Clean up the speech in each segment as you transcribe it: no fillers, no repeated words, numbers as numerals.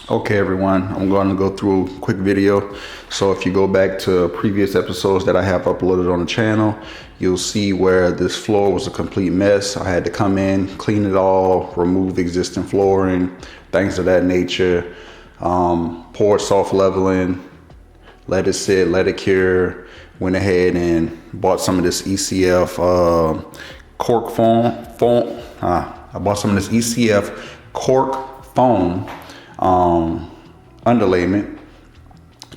Okay, everyone, I'm going to go through a quick video. So if you go back to previous episodes that I have uploaded on the channel, you'll see where this floor was a complete mess. I had to come in, clean it all, remove existing flooring, things of that nature, poured soft leveling, let it sit, let it cure, went ahead and bought some of this ECF cork foam. I bought some of this ECF cork foam underlayment.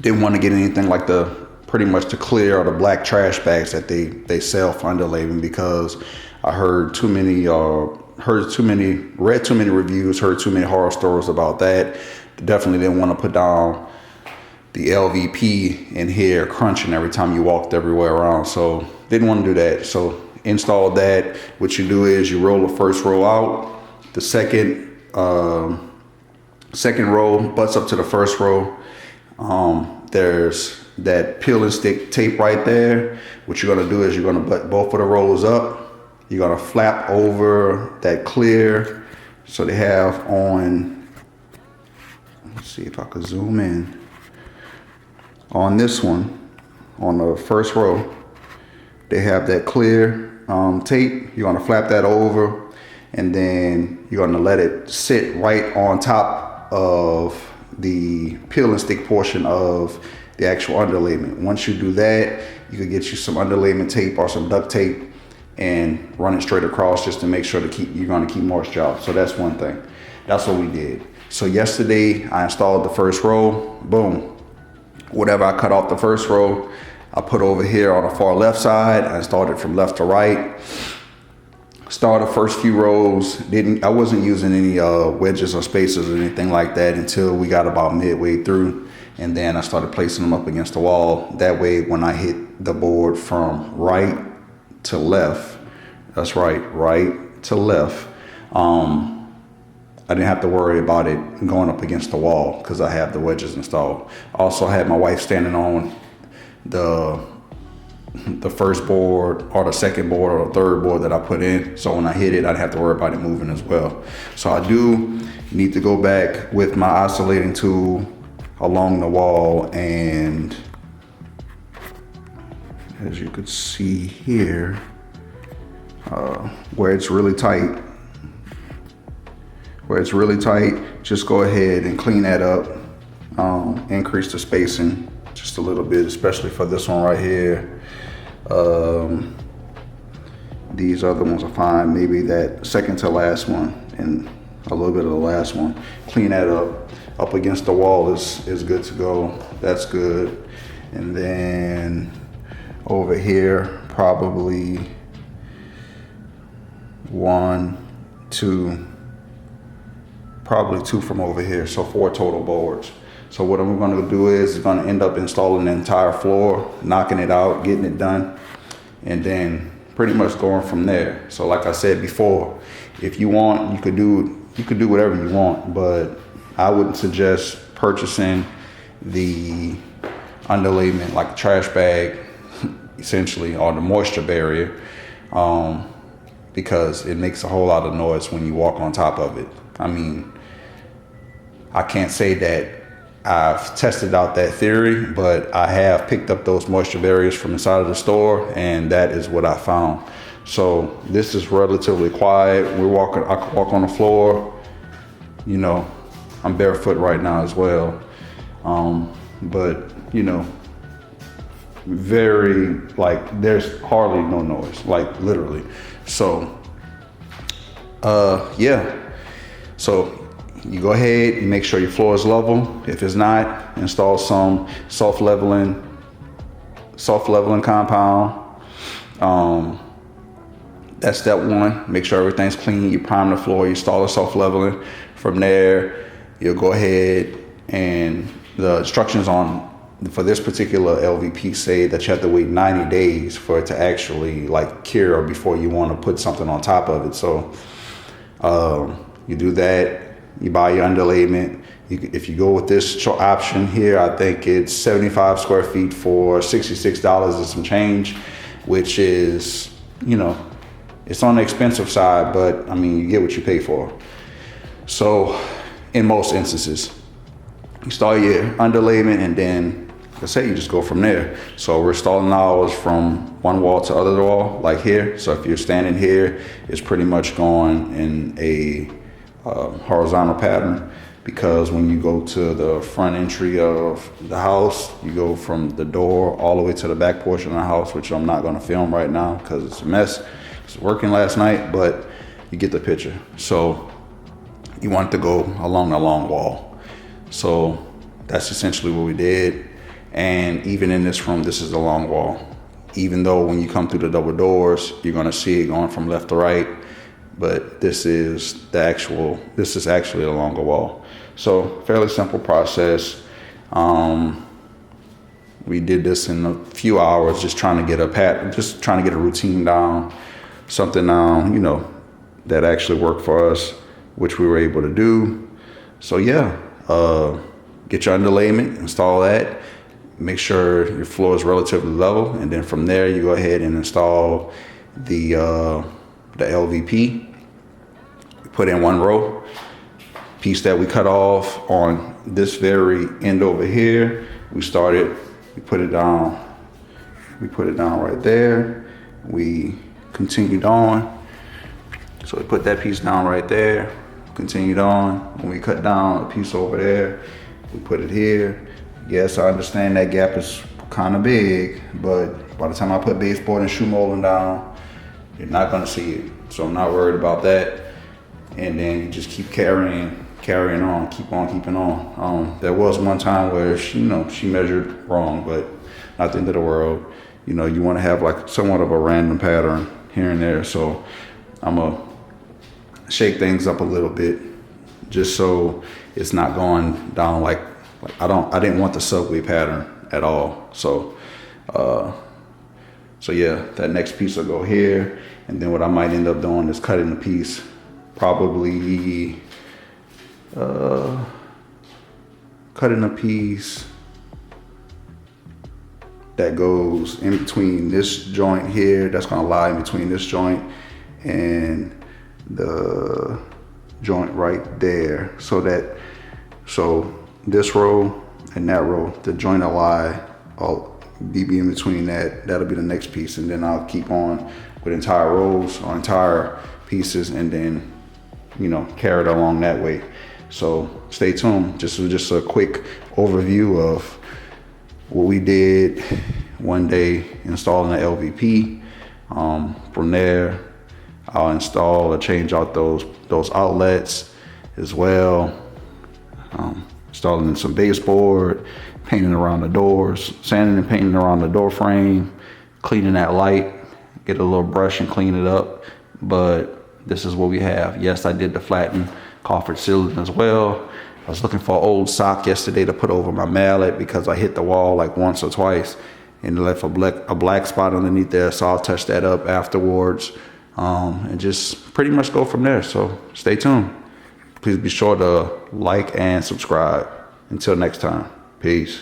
Didn't want to get anything like the pretty much the clear or the black trash bags that they sell for underlayment, because I heard too many read too many reviews, heard too many horror stories about that. Definitely didn't want to put down the LVP in here crunching every time you walked everywhere around, so didn't want to do that. So installed that. What you do is you roll the first row out, the second row butts up to the first row. There's that peel and stick tape right there. What you're gonna do is you're gonna butt both of the rows up. You're gonna flap over that clear so they have on, let's see if I could zoom in. On this one, on the first row, they have that clear tape. You're gonna flap that over, and then you're gonna let it sit right on top of the peel and stick portion of the actual underlayment. Once you do that, you could get you some underlayment tape or some duct tape and run it straight across just to make sure you're gonna keep moisture out. So that's one thing. That's what we did. So yesterday I installed the first row, boom. Whatever I cut off the first row, I put over here on the far left side. I installed it from left to right. Started the first few rows. I wasn't using any wedges or spacers or anything like that until we got about midway through. And then I started placing them up against the wall. That way, when I hit the board from right to left, that's right to left, I didn't have to worry about it going up against the wall because I have the wedges installed. Also, I had my wife standing on the first board or the second board or the third board that I put in. So when I hit it, I'd have to worry about it moving as well. So I do need to go back with my oscillating tool along the wall, and as you could see here, where it's really tight, just go ahead and clean that up. Increase the spacing just a little bit, especially for this one right here. These other ones are fine. Maybe that second to last one and a little bit of the last one. Clean that up against the wall is good to go. That's good. And then over here, probably 1, 2, probably 2 from over here. So 4 total boards. So what I'm going to do is going to end up installing the entire floor, knocking it out, getting it done, and then pretty much going from there. So like I said before, if you want, you could do whatever you want, but I wouldn't suggest purchasing the underlayment like a trash bag, essentially, or the moisture barrier, because it makes a whole lot of noise when you walk on top of it. I mean, I can't say that I've tested out that theory, but I have picked up those moisture barriers from inside of the store, and that is what I found. So this is relatively quiet. I can walk on the floor. You know, I'm barefoot right now as well. But you know, very, like, there's hardly no noise, like literally. So, yeah. So you go ahead and make sure your floor is level. If it's not, install some soft leveling compound. That's step 1. Make sure everything's clean. You prime the floor, you install the soft leveling. From there, you'll go ahead, and the instructions for this particular LVP say that you have to wait 90 days for it to actually like cure before you want to put something on top of it. So you do that. You buy your underlayment. If you go with this option here, I think it's 75 square feet for $66 and some change, which is, you know, it's on the expensive side, but I mean, you get what you pay for. So in most instances. you start your underlayment, and then, like I say, you just go from there. So we're installing ours from one wall to other wall, like here. So if you're standing here, it's pretty much going in a horizontal pattern, because when you go to the front entry of the house, you go from the door all the way to the back portion of the house, which I'm not going to film right now because it's a mess. It's working last night, but you get the picture. So you want to go along the long wall. So that's essentially what we did. And even in this room, this is the long wall. Even though when you come through the double doors, you're going to see it going from left to right, but this is actually a longer wall. So fairly simple process. We did this in a few hours, just trying to get a routine down, something down, that actually worked for us, which we were able to do. So yeah, get your underlayment, install that, make sure your floor is relatively level, and then from there you go ahead and install the LVP. Put in one row, piece that we cut off on this very end over here. We put it down right there. We continued on. So we put that piece down right there, continued on. When we cut down a piece over there, we put it here. Yes, I understand that gap is kind of big, but by the time I put baseboard and shoe molding down, you're not gonna see it. So I'm not worried about that. And then you just keep carrying on, keep on keeping on. There was one time where she measured wrong, but not the end of the world. You want to have like somewhat of a random pattern here and there. So I'm gonna shake things up a little bit, just so it's not going down like I didn't want the subway pattern at all. So yeah, that next piece will go here, and then what I might end up doing is cutting the piece. Probably cutting a piece that goes in between this joint here, that's gonna lie in between this joint and the joint right there, so this row and that row, the joint will lie, I'll be in between that. That'll be the next piece, and then I'll keep on with entire rows or entire pieces, and then carry it along that way. So stay tuned. Just a quick overview of what we did one day installing the LVP. From there, I'll change out those outlets as well. Installing some baseboard, painting around the doors, sanding and painting around the door frame, cleaning that light, get a little brush and clean it up. But this is what we have. Yes, I did the flattened coffered ceiling as well. I was looking for an old sock yesterday to put over my mallet because I hit the wall like once or twice and it left a black spot underneath there. So I'll touch that up afterwards, and just pretty much go from there. So stay tuned. Please be sure to like and subscribe. Until next time, peace.